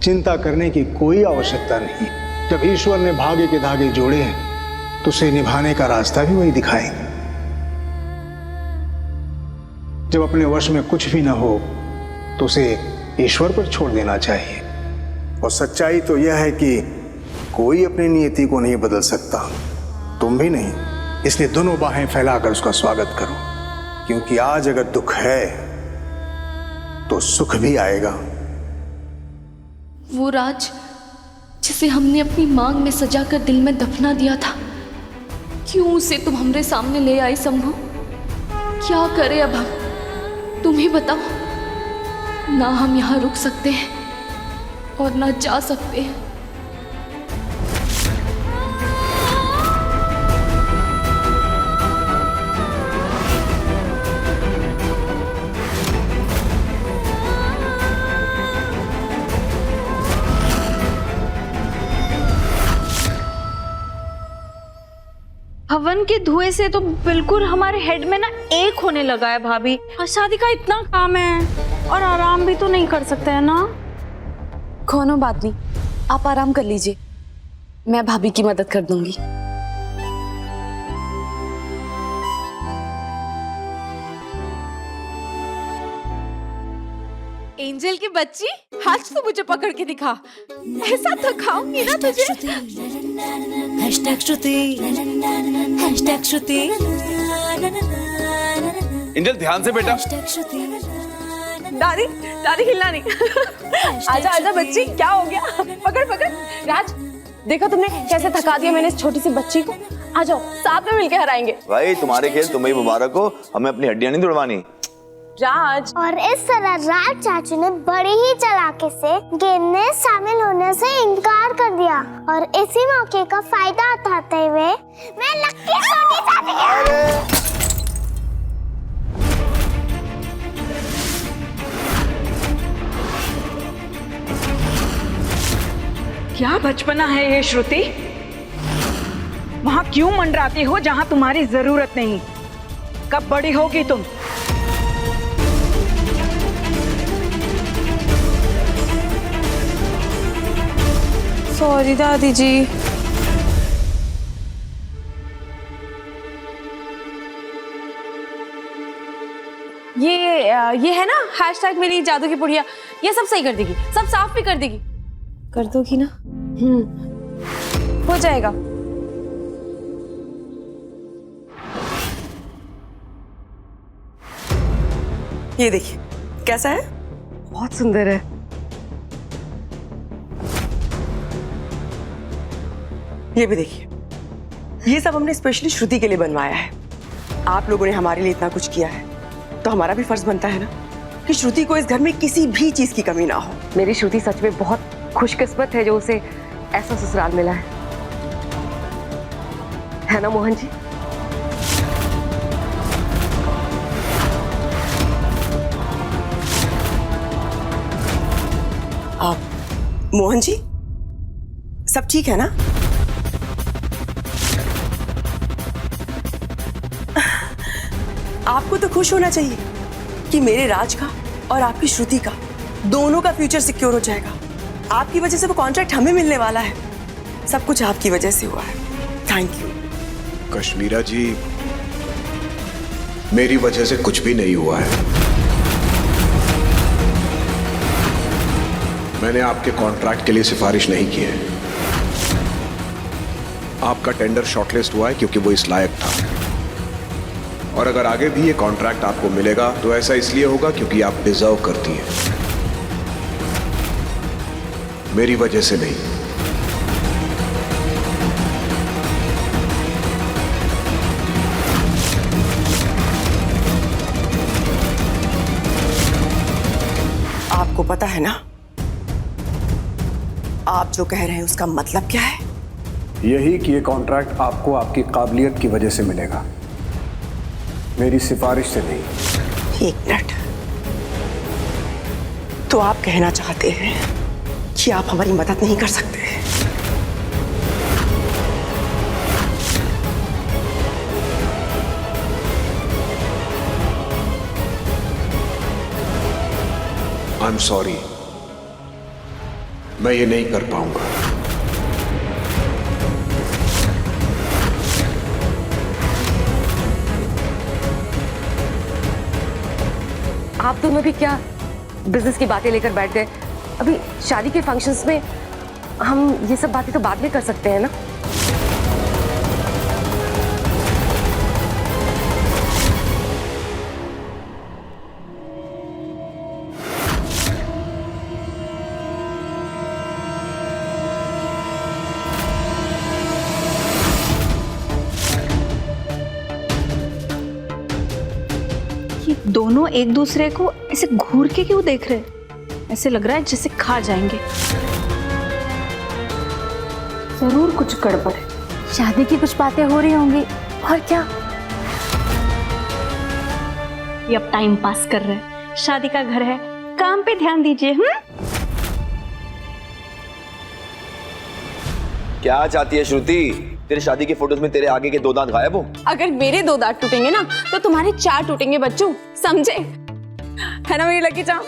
चिंता करने की कोई आवश्यकता नहीं। जब ईश्वर ने भाग्य के धागे जोड़े हैं तो उसे निभाने का रास्ता भी वही दिखाएंगे। जब अपने वश में कुछ भी ना हो तो उसे ईश्वर पर छोड़ देना चाहिए। और सच्चाई तो यह है कि कोई अपनी नियति को नहीं बदल सकता, तुम भी नहीं। इसलिए दोनों बाहें फैलाकर उसका स्वागत करो, क्योंकि आज अगर दुख है तो सुख भी आएगा। वो राज जिसे हमने अपनी मांग में सजाकर दिल में दफना दिया था, क्यों उसे तुम हमरे सामने ले आई शंभू? क्या करे अब हम, तुम ही बताओ। ना हम यहाँ रुक सकते हैं और ना जा सकते हैं। हवन के धुएं से तो बिल्कुल हमारे हेड में ना एक होने लगा है भाभी। और शादी का इतना काम है और आराम भी तो नहीं कर सकते हैं ना। कोनो बात नहीं, आप आराम कर लीजिए, मैं भाभी की मदद कर दूंगी। एंजल की बच्ची, आज तो मुझे पकड़ के दिखा, ऐसा थकाऊंगी ना तुझे। #श्रुति। एंजल ध्यान से बेटा। दादी दादी हिलना नहीं। आजा आजा बच्ची, क्या हो गया? पकड़ पकड़। राज देखो तुमने कैसे थका दिया मैंने इस छोटी सी बच्ची को। आ जाओ साथ में मिलके हराएंगे। भाई तुम्हारे खेल तुम्हें मुबारक हो, हमें अपनी हड्डियां नहीं तोड़वानी। राज और इस तरह राज चाचू ने बड़ी ही चालाकी से गेम में शामिल होने से इनकार कर दिया और इसी मौके का फायदा उठाते हुए मैं लक्की सोनी चाहती हूँ। क्या बचपना है ये श्रुति? वहां क्यों मंडराती हो जहां तुम्हारी जरूरत नहीं? कब बड़ी होगी तुम? सॉरी दादी जी। ये है ना हैशटैग मेरी जादू की पुड़िया, ये सब सही कर देगी, सब साफ भी कर देगी। कर दोगी ना? हो जाएगा। ये देखिए कैसा है? बहुत सुंदर है। ये भी देखिए, ये सब हमने स्पेशली श्रुति के लिए बनवाया है। आप लोगों ने हमारे लिए इतना कुछ किया है तो हमारा भी फर्ज बनता है ना कि श्रुति को इस घर में किसी भी चीज की कमी ना हो। मेरी श्रुति सच में बहुत खुशकिस्मत है जो उसे ऐसा ससुराल मिला है ना मोहन जी? आप मोहन जी सब ठीक है ना? आपको तो खुश होना चाहिए कि मेरे राज का और आपकी श्रुति का दोनों का फ्यूचर सिक्योर हो जाएगा। आपकी वजह से वो कॉन्ट्रैक्ट हमें मिलने वाला है। सब कुछ आपकी वजह से हुआ है। Thank you. कश्मीरा जी, मेरी वजह से कुछ भी नहीं हुआ है। मैंने आपके कॉन्ट्रैक्ट के लिए सिफारिश नहीं की है। आपका टेंडर शॉर्टलिस्ट हुआ है क्योंकि वो इस लायक था। और अगर आगे भी ये कॉन्ट्रैक्ट आपको मिलेगा तो ऐसा इसलिए होगा क्योंकि आप डिजर्व करती हैं, मेरी वजह से नहीं। आपको पता है ना आप जो कह रहे हैं उसका मतलब क्या है? यही कि ये कॉन्ट्रैक्ट आपको आपकी काबिलियत की वजह से मिलेगा, मेरी सिफारिश से नहीं। एक मिनट, तो आप कहना चाहते हैं कि आप हमारी मदद नहीं कर सकते? आई एम सॉरी, मैं ये नहीं कर पाऊंगा। आप दोनों भी क्या बिजनेस की बातें लेकर बैठ गए? अभी शादी के फंक्शंस में हम ये सब बातें तो बाद में कर सकते हैं ना। ये दोनों एक दूसरे को ऐसे घूर के क्यों देख रहे हैं? ऐसे लग रहा है जैसे खा जाएंगे। जरूर कुछ गड़बड़ है। शादी की कुछ बातें हो रही होंगी और क्या। ये अब टाइम पास कर रहे हैं, शादी का घर है, काम पे ध्यान दीजिए। क्या चाहती है श्रुति? तेरे शादी की फोटोज में तेरे आगे के 2 दांत गायब हो? अगर मेरे 2 दांत टूटेंगे ना तो तुम्हारे 4 टूटेंगे बच्चों, समझे? है ना मेरी लकी चाम?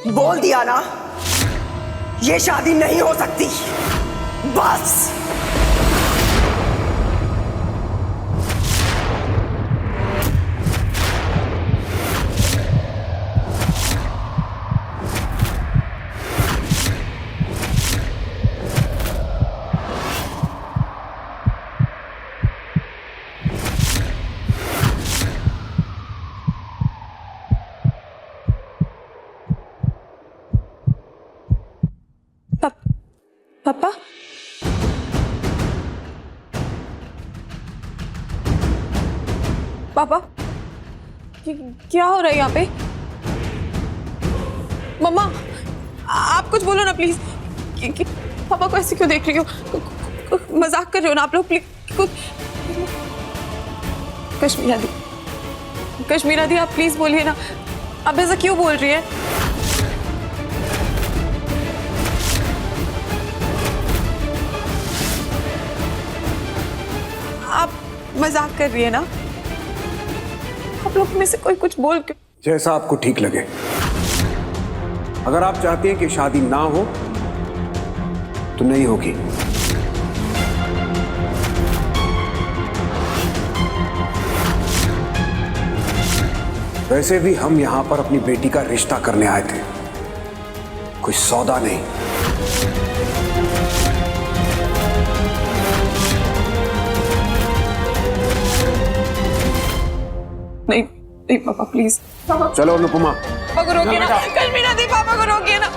बोल दिया ना, ये शादी नहीं हो सकती। बस पापा, पापा, क्या हो रहा है यहाँ पे? मम्मा, आप कुछ बोलो ना प्लीज। पापा को ऐसे क्यों देख रही हो? मजाक कर रहे हो ना आप लोग? प्लीज कुछ। कश्मीरा दी आप प्लीज बोलिए ना, आप ऐसा क्यों बोल रही है? आप मजाक कर रही है ना? आप लोग में से कोई कुछ बोल क्यों? जैसा आपको ठीक लगे। अगर आप चाहती हैं कि शादी ना हो तो नहीं होगी। वैसे भी हम यहां पर अपनी बेटी का रिश्ता करने आए थे, कोई सौदा नहीं। नहीं नहीं पापा प्लीज। चलो अनुपमा, पापा को रोकिए ना, कश्मीरा दी पापा को रोकिए ना।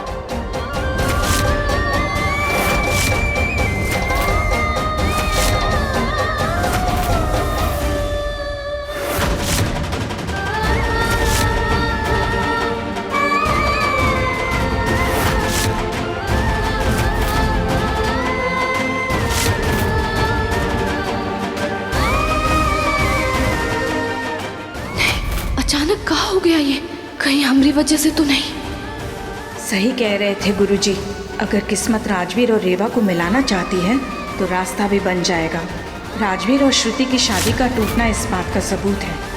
अचानक कहाँ हो गया ये? कहीं हमारी वजह से तो नहीं? सही कह रहे थे गुरुजी, अगर किस्मत राजवीर और रेवा को मिलाना चाहती है तो रास्ता भी बन जाएगा। राजवीर और श्रुति की शादी का टूटना इस बात का सबूत है।